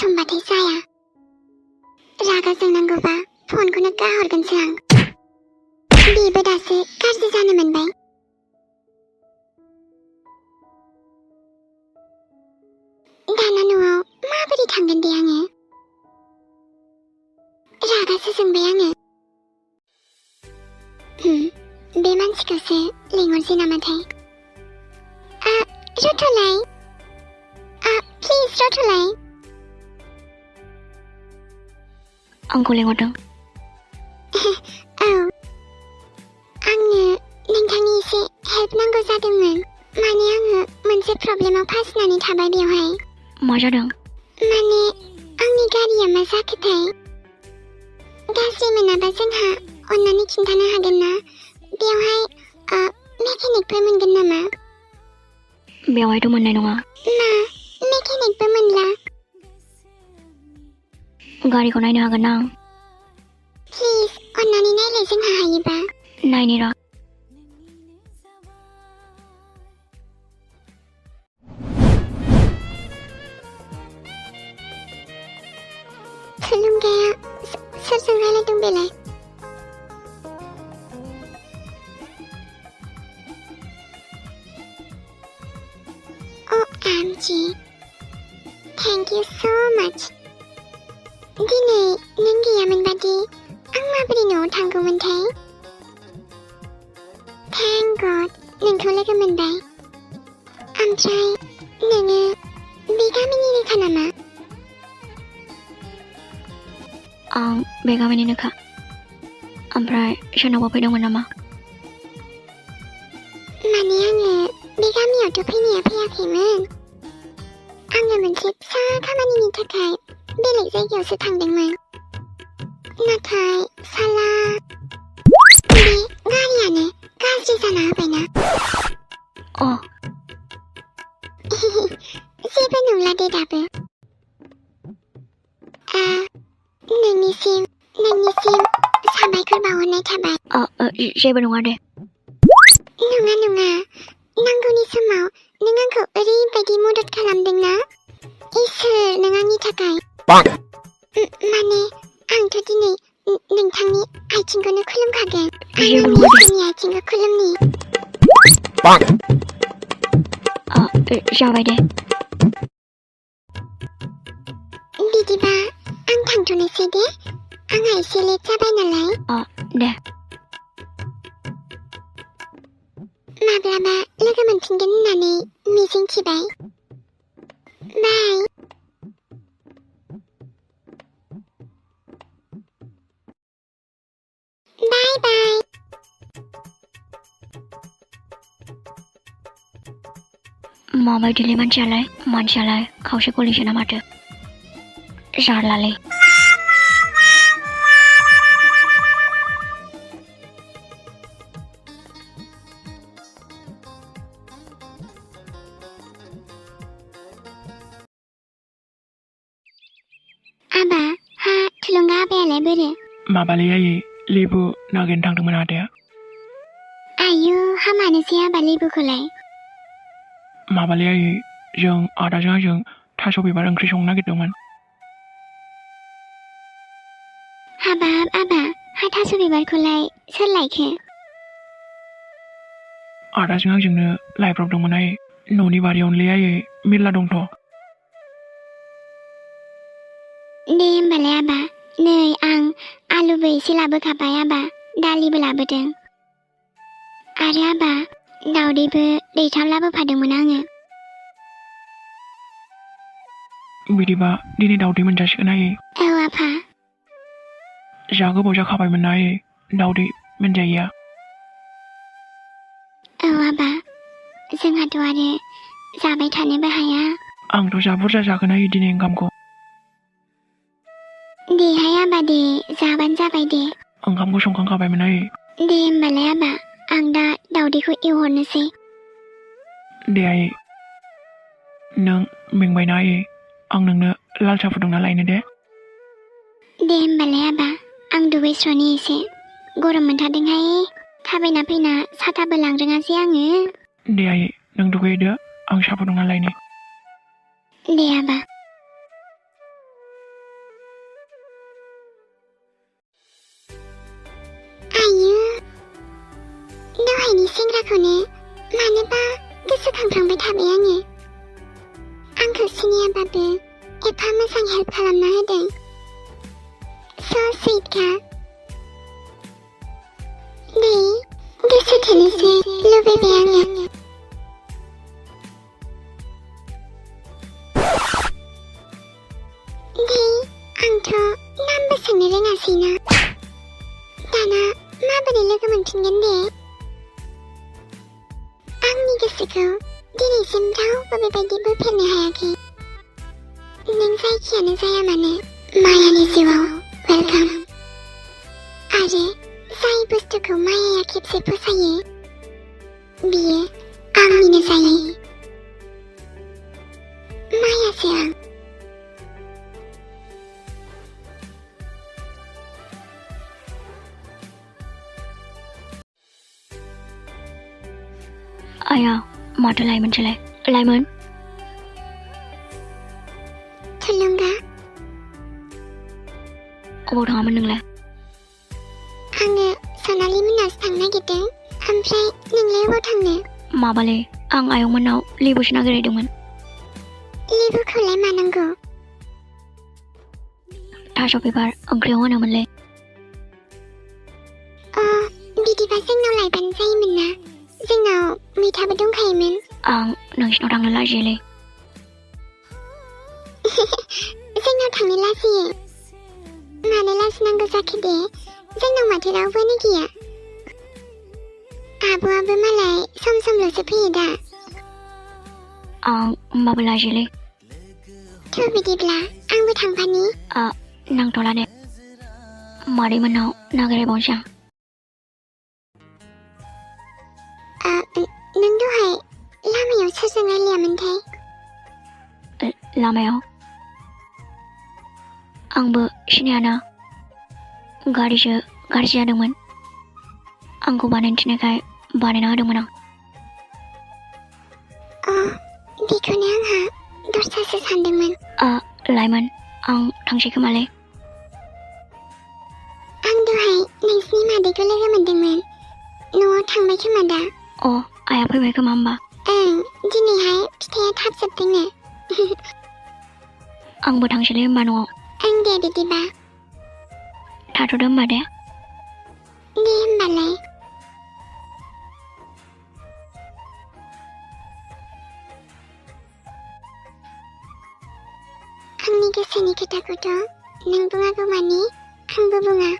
समबाथाय जाया रागा जोंनांगौबा फनखौनो गाहरगोनसो आं बेबो दासो गाज्रि जानो मोनबाय दाना न'आव माबोरै थांगोन दे आङो रागासो जोंबाय आङो बे मानसिखौसो लिंहरसै नामाथाय रथ'लाय प्लिज रथ'लाय आंखौ लिंहरदों औ आंनो नोंथांनि एसे हेल्प नांगौ जादोंमोन माने आङो मोनसे प्रब्लेमाव फासिनानै थाबाय बेवहाय मा जादों माने आंनि गारिया मा जाखोथाय गाज्रि मोनाबा जोंहा अन्नानै खिन्थानो हागोन ना बेवहाय मेकानिकफोर मोनगोन नामा बेवहायथ' मोननाय नङा मा मेकानिकबो मोनला गारिखौ नायनो हागोन ना प्लिज अन्नानै नायलाय जोंहा हायोबा नायनि र' थुलुंगाया सोरजों रायलायदों बेलाय OMG thank you so much दिनै नों गैयामोनबादि आं माबोरै न'आव थांगौमोनथाय थेंक गड नोंखौ लोगो मोनबाय ओमफ्राय नोङो बे गामिनिनोखा नामा आं बे गामिनिनोखा ओमफ्राय सोरनावबा फैदोंमोन नामा माने आङो बे गामियावथ' फैनाया फैयाखैमोन आङो मोनसे फिसा खामानिनि थाखाय बेलेग जायगायावसो थांदोंमोन नाथाय साला बे गारियानो गाज्रि जाना होबायना जेबो नंला दे दाबो नोंनिसिम साबायखर बावहरनाय थाबाय जेबो नङा दे नङा नांगौनि समाव नों आंखौ ओरैबायदि मदद खालामदोंना इसोर नों आंनि थाखाय माने आंथ' दिनै नोंथांनि आथिंखौनो खुलुमखागोन आं इसोरनि आथिंखौ खुलुमनि जाबाय दे बिदिबा आं थांथ'नोसै दे आंहा एसे लेट जाबाय नालाय दे माब्लाबा लोगो मोनफिनगोन होननानै मिजिं थिबाय बाय बाय बाय माबायदिलै मानसियालाय खावसे गलिसो ना माथो जारलालै आबा हा थुलुंगा आबायालाय बोरो माबालै आयै लेबु नागिरनो थांदोंमोन आदाया आयु हामानोसै आबा लेबुखौलाय माबालै आयै जों आदाजों आंजों थास' बिबार ओंख्रि संनो नागिरदोंमोन हाबाब आबा हा थास' बिबारखौलाय सोर लायखो आदाजों आंजोंनो लायब्रबदोंमोन आयै न'नि बारियावनोलै आयै मेरला दंथ' दे होमबालाय आबा नै आं आलुबो एसे लाबोखाबाय आबा दालिबो लाबोदों आरो आबा दावदैबो दैथाम लाबोफादोंमोन आङो बिदिबा दिनै दावदै मोनजासिगोन आयै औ आफा जा गोबाव जाखाबायमोन ना आयै दावदै मोनजायैया औ आबा जोंहाथ' आरो जाबाय थानोबो हाया आंथ' जा बुरजा जागोन आयै दिनै ओंखामखौ देहाय आबा दे जाबानो जाबाय दे ओंखामखौ संखांखाबायमोन आयै दे होमबालाय आबा आं दा दावदैखौ एवहरनोसै दे आयै नों मेंबायना आयै आं नोंनो लाल साहा फुदुंना लायनो दे होमबालाय आबा आं दुगैस्र'नि एसे गरम मोनथारदोंहाय थाबायना फैना साथाबो लांरोङासै आङो दे आयै नों दुगैदो आं साहा फुदुंना लायनि दे आबा सेंग्राखौनो मानोबा गोसोखांफ्लांबाय थाबाय आङो। आंखौ सिनायाबाबो एफा मोजां हेल्प खालामना होदों। स' सुइटखा। नै गोसो थोनोसो लुबैबाय आङो। नै आंथ' नामबो सोंनो रोङासैना। दाना माबोरै लोगो मोनफिनगोन दे? आंनि गोसोखौ दिनैसिम रावबो बेबायदि बोफेरनो हायाखै। नों जायखियानो जाया मानो मायानि जिउआव वेलकाम। आरो जाय बुस्थुखौ मायाया खेबसे फसायो बियो आंनिनो जायो। मायासो आं। आया माथो लाइमोनसोलाय लाइमोन थुलुंगा। अबाव थाङामोन नोंलाय? आङो सनालि मोननावसो थांनो नागिरदों। ओमफ्राय नोंलाय अबाव थांनो? माबालै आं आयंमोननाव लेबुसो नागिरहैदोंमोन। लेबुखौलाय मानांगौ? थास' बिबार ओंख्रियाव होनोमोनलै। बिदिबा जोंनाव लायबानो जायोमोन ना। जोंनाव मैथाबो दंखायोमोन। आं नोंसिनाव थांनो लाजियोलै। जोंनाव थांनो लाजियो? मानो लाजिनांगौ जाखो दे? जोंनाव माथो रावबोआनो गैया। आब'आबो मालाय सम समल'सो फैयो दा। आं होमबाबो लाजियोलै। थ' बिदिब्ला आंबो थांफानि। नांथ'ला दे मादैमोननाव नागिरहैबावनोसै आं। नों दहाय लामायाव सोरजों रायलायामोनथाय? लामायाव आंबो सिनायाना। गारिसो गाज्रि जादोंमोन। आंखौ बानायनो थिननायखाय बानायना होदोंमोन आं। बेखौनो आंहा दस्रासो सानदोंमोन। लाइमोन आं थांसै खोमालै। आं दहाय नोंसिनि मादैखौ लोगो मोनदोंमोन। न'आव थांबाय खोमा दा। आया फैबाय खोमा होमबा? दिनैहाय फिथाइया थाब जोबदोंनो। आंबो थांसैलै होमबा न'आव। दे बिदिबा। थाथ'दो होमबा दे। दे होमबालाय। आंनि गोसोनि खोथाखौथ' नों बुङागौ मानि आंबो बुङा।